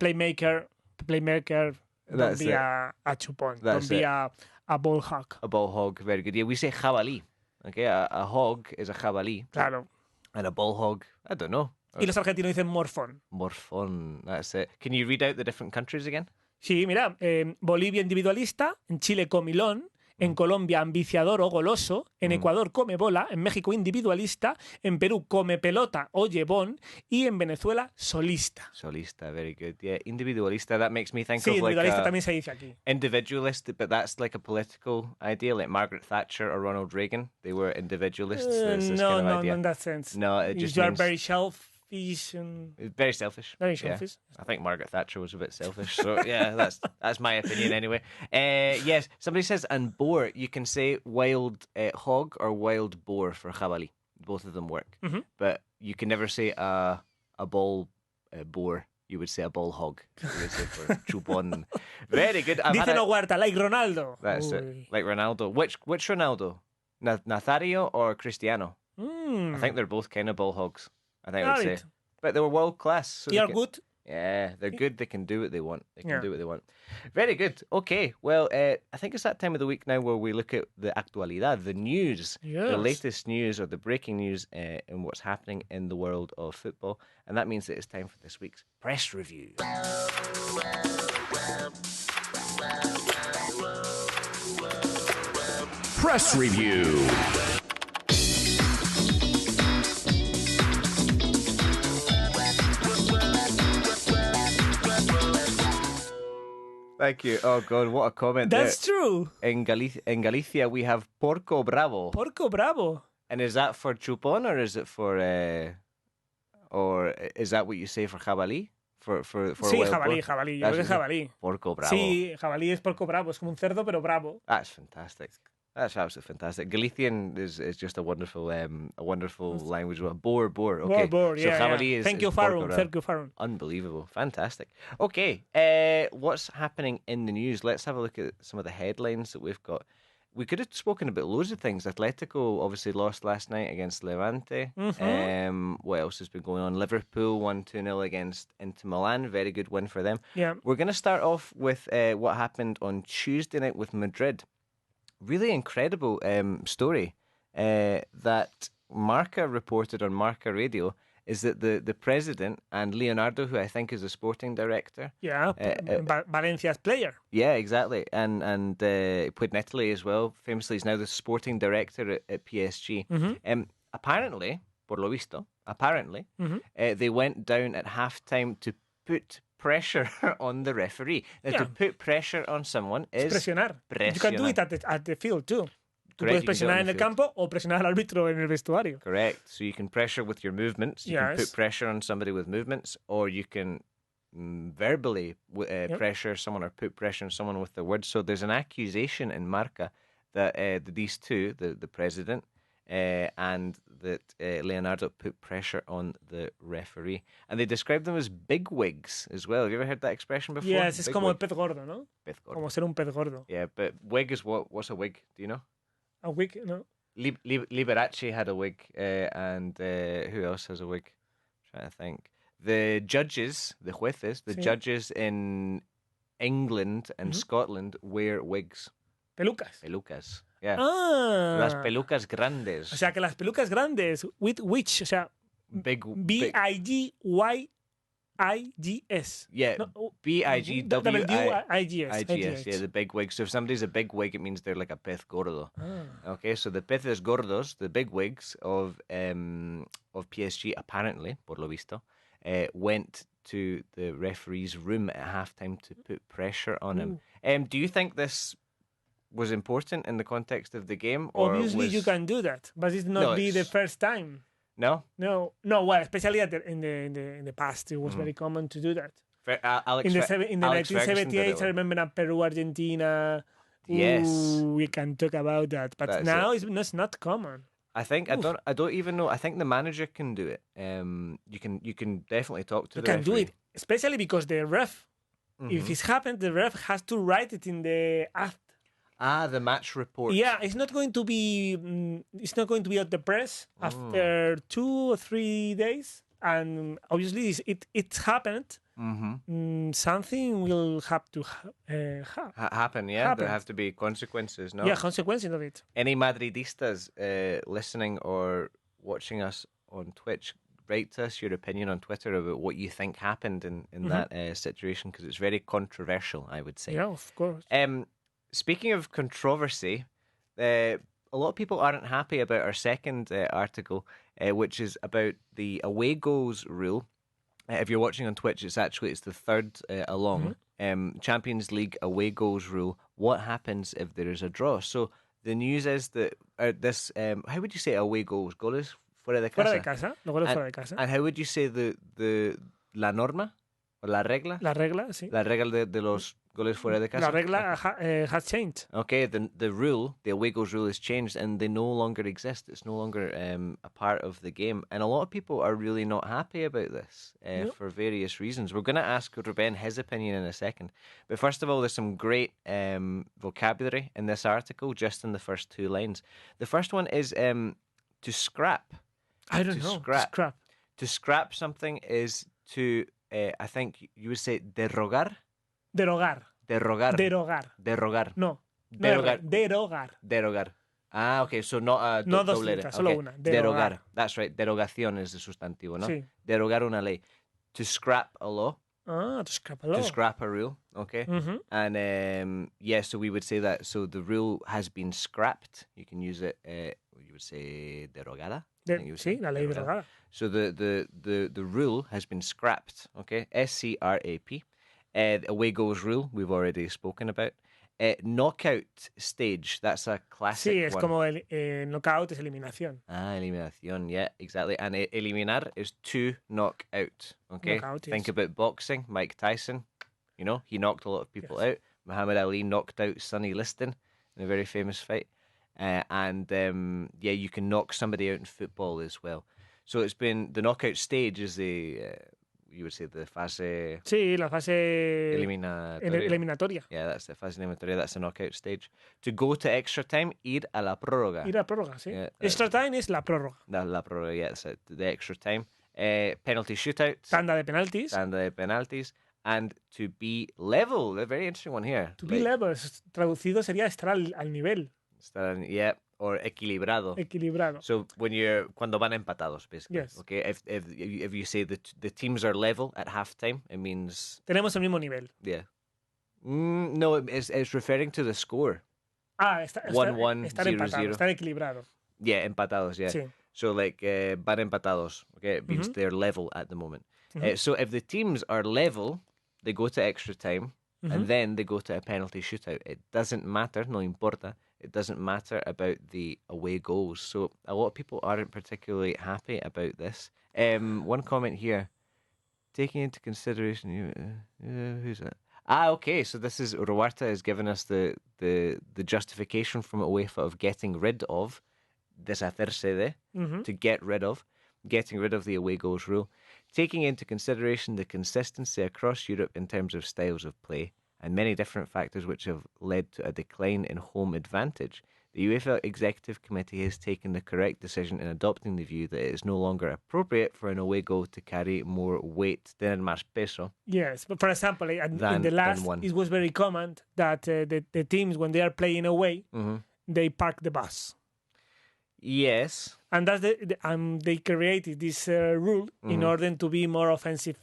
playmaker. Don't That's be it. a chupón. That's Don't be it. a ball hog. A ball hog, very good. Yeah, we say jabalí. Okay, a hog is a jabalí, Claro. and a ball hog, I don't know. Y los argentinos dicen morfón. Morfón, that's it. Can you read out the different countries again? Sí, mira, Bolivia individualista, en Chile comilón, en Colombia ambiciador o goloso, en Ecuador come bola, en México individualista, en Perú come pelota o llevón y en Venezuela solista. Solista, very good. Yeah, individualista, that makes me think Sí, of like individualista a también se dice aquí. individualist, but that's like a political idea, like Margaret Thatcher or Ronald Reagan. They were individualists. That's this No, kind of no, idea. no, in that sense. No, it just You are means very selfish and very selfish. very Yeah. selfish. I think Margaret Thatcher was a bit selfish. So yeah, that's my opinion anyway. Yes, somebody says and boar. You can say wild hog or wild boar for jabalí. Both of them work, but you can never say a ball boar. You would say a ball hog. You would say for chupón. Very good. Dice no Huerta, like Ronaldo. That's Uy. it. Like Ronaldo. Which Ronaldo? Nazario or Cristiano? I think they're both kind of ball hogs. I think I would Right. say. But they were world class. So They they are can- good. Yeah, they're good. They can do what they want. They can Yeah. do what they want. Very good. Okay. Well, I think it's that time of the week now where we look at the actualidad, the news, the Yes. latest news or the breaking news in what's happening in the world of football. And that means that it's time for this week's press review. Press review. Thank you. Oh, God, what a comment That's there. true. In Galicia, we have Porco Bravo. Porco bravo. And is that for chupón or is it for... or is that what you say for jabalí? For Sí, wild jabalí, boar? jabalí. Yo That's creo que es what- jabalí. Porco Bravo. Sí, jabalí es porco bravo. Es como un cerdo, pero bravo. That's fantastic. That's absolutely fantastic. Galician is just a wonderful language. Boar. Okay. Boar, So yeah. jabalí is Thank you, Porco Farron. Bravo. Thank you, Farron. Unbelievable. Fantastic. Okay. What's happening in the news? Let's have a look at some of the headlines that we've got. We could have spoken about loads of things. Atletico obviously lost last night against Levante. What else has been going on? Liverpool won 2-0 against Inter Milan. Very good win for them. Yeah. We're going to start off with what happened on Tuesday night with Madrid. Really incredible story that Marca reported on Marca Radio is that the president and Leonardo, who I think is the sporting director. Yeah. Valencia's player. Yeah, exactly. And he played in Italy as well. Famously, he's now the sporting director at PSG. Apparently, por lo visto, they went down at halftime to put pressure on the referee. Now, Yeah. to put pressure on someone is Presionar. You can do it at the field too. Tú Correct, puedes you can do it presionar on en the el field. campo o presionar al árbitro en el vestuario. Correct. So you can pressure with your movements. You can Yes. put pressure on somebody with movements, or you can verbally pressure someone or put pressure on someone with their words. So there's an accusation in Marca that these two, the president and that Leonardo, put pressure on the referee. And they described them as bigwigs as well. Have you ever heard that expression before? Yes, es como el Bigwig. pez gordo, ¿no? Pez gordo. Como ser un pez gordo. Yeah, but wig is what's a wig? Do you know? A wig, ¿no? Liberace had a wig, and who else has a wig? I'm trying to think. The judges, the jueces, the Sí. judges in England and Scotland wear wigs, Pelucas. pelucas. Yeah, Ah. las pelucas grandes. O sea, que las pelucas grandes, with which, o sea, Bigwigs. Yeah, No, Bigwigs. IGS. Yeah, the big wig. So if somebody's a big wig, it means they're like a pez gordo. Okay, so the peces gordos, the big wigs of PSG, apparently, por lo visto, went to the referee's room at halftime to put pressure on him. Do you think this was important in the context of the game? Or Obviously, you can do that, but it's not the it's- first time. No? No. Well, especially in the past, it was very common to do that. Alex In the Alex Ferguson did 1978, it. I remember Peru, Argentina. Yes. We can talk about that, but That's now it's not common. I think I don't even know. I think the manager can do it. You can definitely talk to You the can do referee. it, especially because the ref. If it happens, the ref has to write it in the act. The match report. Yeah, it's not going to be. It's not going to be at the press after 2 or 3 days, and obviously it's happened. Something will have to Happen, yeah. Happen. There have to be consequences, no? Yeah, consequences of it. Any Madridistas listening or watching us on Twitch, write to us your opinion on Twitter about what you think happened in that situation, because it's very controversial, I would say. Yeah, of course. Speaking of controversy, a lot of people aren't happy about our second article, which is about the away goals rule. If you're watching on Twitch, it's the third along. Champions League away goals rule. What happens if there is a draw? So the news is that this, how would you say away goals? Goles fuera de casa. Fuera de casa, los goles fuera de casa. And how would you say the la norma or la regla? La regla, sí. La regla de los goles fuera de casa. La regla has changed. Okay, the rule, the away goals rule has changed, and they no longer exist. It's no longer a part of the game, and a lot of people are really not happy about this for various reasons. We're going to ask Rubén his opinion in a second, but first of all, there's some great vocabulary in this article, just in the first 2 lines. The first one is to scrap. I don't To know. scrap. To scrap something is to, I think you would say, derogar. Derogar. Derogar. Derogar. Derogar. No. Derogar. Derogar. Derogar. Ah, okay, so not a No dos doble. letras, solo Okay. una. Derogar. That's right. Derogación is the sustantivo, ¿no? Sí. Derogar una ley. To scrap a law. To scrap a law. To scrap a rule. Okay. And so we would say that. So the rule has been scrapped. You can use it. You would say derogada. I think you would say Sí, la ley derogada. So the rule has been scrapped. Okay. SCRAP. Away goals rule, we've already spoken about. Knockout stage, that's a classic Sí, es one. como el knockout, es eliminación. Eliminación, yeah, exactly. And eliminar is to knock out. Okay, Knockout, think yes. about boxing. Mike Tyson, he knocked a lot of people out. Muhammad Ali knocked out Sonny Liston in a very famous fight. You can knock somebody out in football as well. So it's been the knockout stage is you would say the fase Sí, la fase eliminatoria. Yeah, that's the fase eliminatoria. That's the knockout stage. To go to extra time, ir a la prórroga. Ir a prórroga, sí. Yeah, Extra time es la prórroga. La prórroga, yeah, that's it, the extra time. Penalty shootout. Tanda de penaltis. Tanda de penaltis. And to be level. A very interesting one here. To be level. Traducido sería estar al nivel. Yeah, or equilibrado. Equilibrado. So cuando van empatados, basically. Yes. Okay, if you say the teams are level at halftime, it means tenemos el mismo nivel. Yeah. No, it's referring to the score. 1-1, estar 0-0. empatados, estar equilibrado. Yeah, empatados, yeah. Sí. So van empatados, okay, it means they're level at the moment. So if the teams are level, they go to extra time, and then they go to a penalty shootout. It doesn't matter, no importa. It doesn't matter about the away goals. So a lot of people aren't particularly happy about this. One comment here. Taking into consideration... who's that? Okay. So this is... Ruarta has given us the justification from UEFA of getting rid of deshacerse de, to get rid of, getting rid of the away goals rule. Taking into consideration the consistency across Europe in terms of styles of play, and many different factors which have led to a decline in home advantage, the UEFA Executive Committee has taken the correct decision in adopting the view that it is no longer appropriate for an away goal to carry more weight, tener más peso. Yes, but for example, in the last, it was very common that the teams, when they are playing away, they park the bus. Yes. And that's they created this rule in order to be more offensive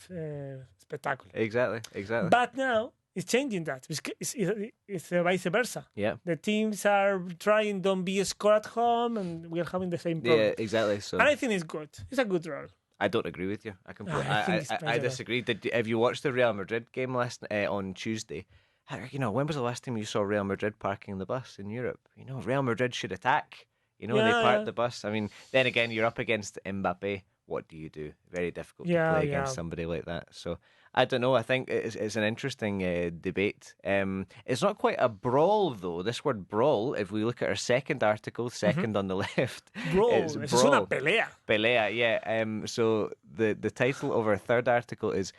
spectacular. Exactly. But now it's changing that. It's vice versa. Yeah. The teams are trying don't be score at home, and we're having the same problem. Yeah, exactly. So And I think it's good. It's a good role. I don't agree with you. I completely. I think it's I better. disagree. Have you watched the Real Madrid game on Tuesday? When was the last time you saw Real Madrid parking the bus in Europe? Real Madrid should attack. They parked the bus. I mean, then again, you're up against Mbappe. What do you do? Very difficult to play against somebody like that. So I don't know. I think it's an interesting debate. It's not quite a brawl, though. This word brawl, if we look at our second article, second on the left, Brawl. it's Eso es brawl. una pelea. Pelea, yeah. So the title of our third article is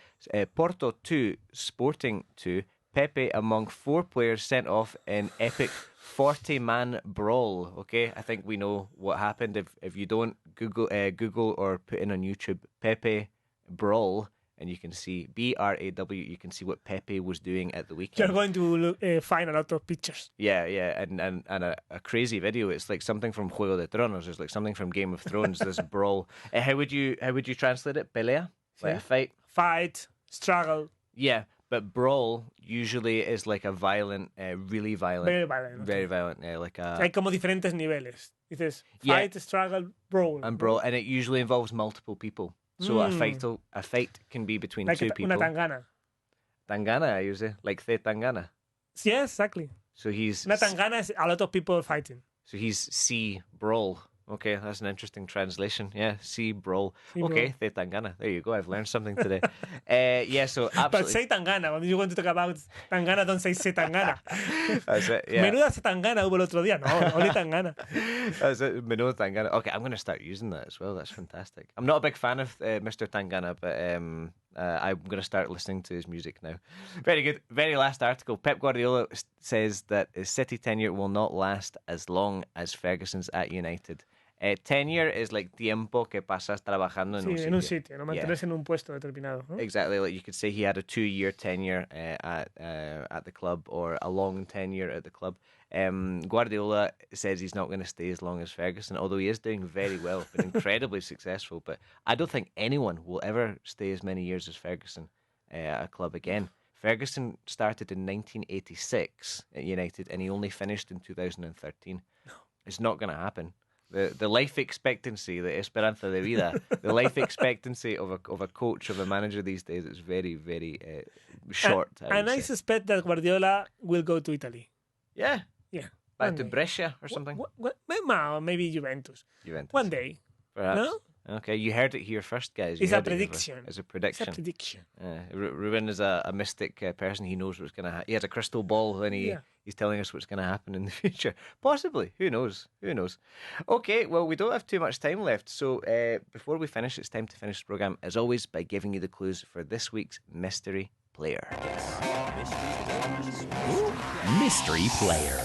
Porto 2, Sporting 2, Pepe among 4 players sent off in epic 40-man brawl. Okay, I think we know what happened. If you don't Google or put in on YouTube Pepe brawl, and you can see BRAW, you can see what Pepe was doing at the weekend. You're going to find a lot of pictures. Yeah, and a crazy video. It's like something from Juego de Tronos. It's like something from Game of Thrones. This brawl. How would you translate it? Pelea, like a fight. Fight, struggle. Yeah, but brawl usually is like a violent, really violent, Very violent. very violent. Like a Hay como diferentes niveles. Dices Yeah. fight, struggle, brawl. and brawl, and it usually involves multiple people. So a fight can be between Like two people. una tangana. Tangana, I use it like the Tangana. Yes, exactly. So he's Una tangana is a lot of people fighting. sea brawl. Okay, that's an interesting translation. Yeah, sea brawl. Sea Okay, the Tangana. There you go. I've learned something today. So But absolutely. say tangana. When you want to talk about tangana, don't say se tangana. That's it. Yeah. Menuda se tangana hubo el otro día. No, only tangana. That's it. Menudo Tangana. Okay, I'm going to start using that as well. That's fantastic. I'm not a big fan of Mr. Tangana, but I'm going to start listening to his music now. Very good. Very last article. Pep Guardiola says that his City tenure will not last as long as Ferguson's at United. Tenure is like tiempo que pasas trabajando en un Sí, sitio. en un sitio, no mantenerse en un puesto determinado. ¿no? Exactly, like you could say he had a 2-year tenure at the club, or a long tenure at the club. Guardiola says he's not going to stay as long as Ferguson, although he is doing very well, been incredibly successful. But I don't think anyone will ever stay as many years as Ferguson at a club again. Ferguson started in 1986 at United, and he only finished in 2013. No. It's not going to happen. The life expectancy, the esperanza de vida, the life expectancy of a coach, of a manager these days is very, very short. And I suspect that Guardiola will go to Italy. Yeah. Back One to day. Brescia or something. Maybe Juventus. Juventus. One day. Perhaps. No? Okay, you heard it here first, guys. You It's a heard it here prediction. first. It's a It's prediction. a prediction. Rubén is a mystic person. He knows what's going to happen. He has a crystal ball, and he's telling us what's going to happen in the future. Possibly. Who knows? Okay, well, we don't have too much time left. So before we finish, it's time to finish the programme, as always, by giving you the clues for this week's mystery player. Mystery player.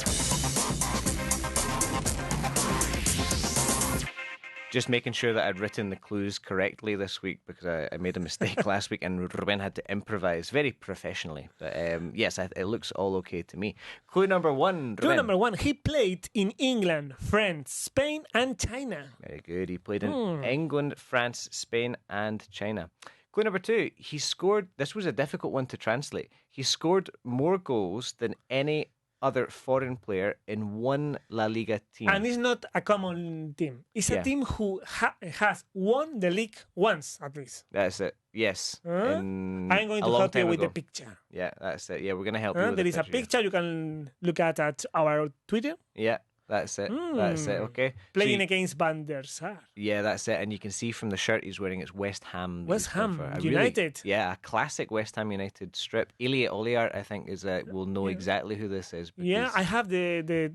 Just making sure that I'd written the clues correctly this week, because I made a mistake last week and Rubén had to improvise very professionally. But yes, it looks all okay to me. Clue number 1, Rubén. Clue number 1. He played in England, France, Spain, and China. Very good. He played in England, France, Spain, and China. Clue number 2. He scored. This was a difficult one to translate. He scored more goals than any other foreign player in one La Liga team. And it's not a common team. It's a team who has won the league once, at least. That's it. Yes. I'm going to help you with the picture. Yeah, that's it. Yeah, we're going to help you with there the is a picture you can look at our Twitter. Yeah, that's it. That's it. Okay. Playing against Van der Sar. Yeah, that's it. And you can see from the shirt he's wearing, it's West Ham. West Ham United. A classic West Ham United strip. Elia Oliart, I think, will know exactly who this is. Yeah, I have the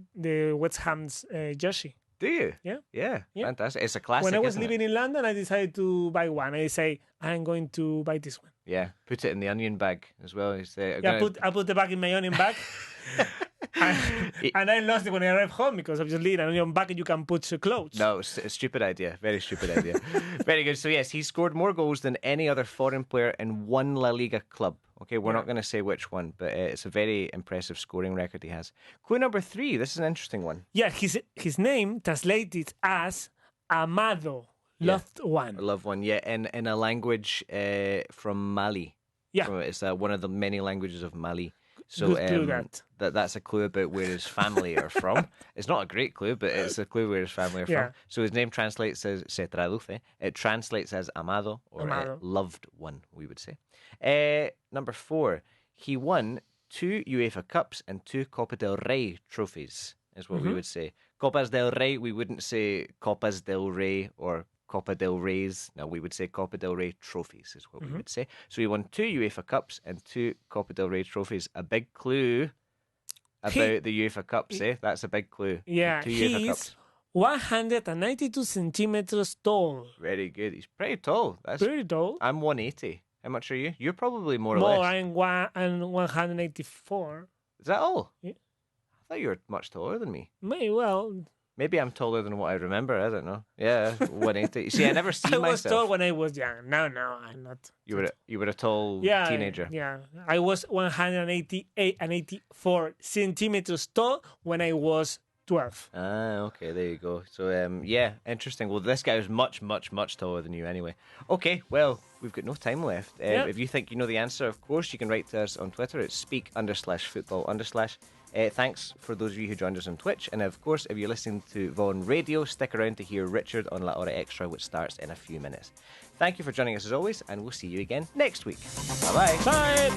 West Ham's jersey. Do you? Yeah. Fantastic. It's a classic. When I was living in London, I decided to buy one. I say, I'm going to buy this one. Yeah, put it in the onion bag as well. I put the bag in my onion bag. and I lost it when I arrived home, because obviously in an onion bag you can put clothes. No, it's a stupid idea. Very stupid idea. Very good. So yes, he scored more goals than any other foreign player in one La Liga club. Okay, we're not going to say which one, but it's a very impressive scoring record he has. Clue number 3. This is an interesting one. Yeah, his name translated as amado, loved one. Loved one, yeah, in a language from Mali. Yeah. It's one of the many languages of Mali. So Good clue that's a clue about where his family are from. It's not a great clue, but it's a clue where his family are from. So his name translates as se traduce. It translates as amado or loved one, we would say. Number 4, he won 2 UEFA Cups and 2 Copa del Rey trophies, is what we would say. Copas del Rey, we wouldn't say Copas del Rey or Copa del Rey's. No, we would say Copa del Rey trophies is what we would say. So he won 2 UEFA Cups and 2 Copa del Rey trophies. A big clue about the UEFA Cups, eh? That's a big clue. Yeah, 2 UEFA he's Cups. 192 centimeters tall. Very good. He's pretty tall. That's Pretty tall. I'm 180. How much are you? You're probably more or More, less. I'm 184. Is that all? Yeah. I thought you were much taller than me. Well, Maybe I'm taller than what I remember. I don't know. Yeah, 180. You see, I never see I myself. was tall when I was young. No, I'm not. You were a tall teenager. Yeah, I was 188 and 84 centimeters tall when I was 12. Ah, okay, there you go. So, yeah, interesting. Well, this guy was much, much, much taller than you anyway. Okay, well, we've got no time left. If you think you know the answer, of course, you can write to us on Twitter. It's speak_football_. Thanks for those of you who joined us on Twitch. And, of course, if you're listening to Vaughan Radio, stick around to hear Richard on La Hora Extra, which starts in a few minutes. Thank you for joining us as always, and we'll see you again next week. Bye-bye. Bye.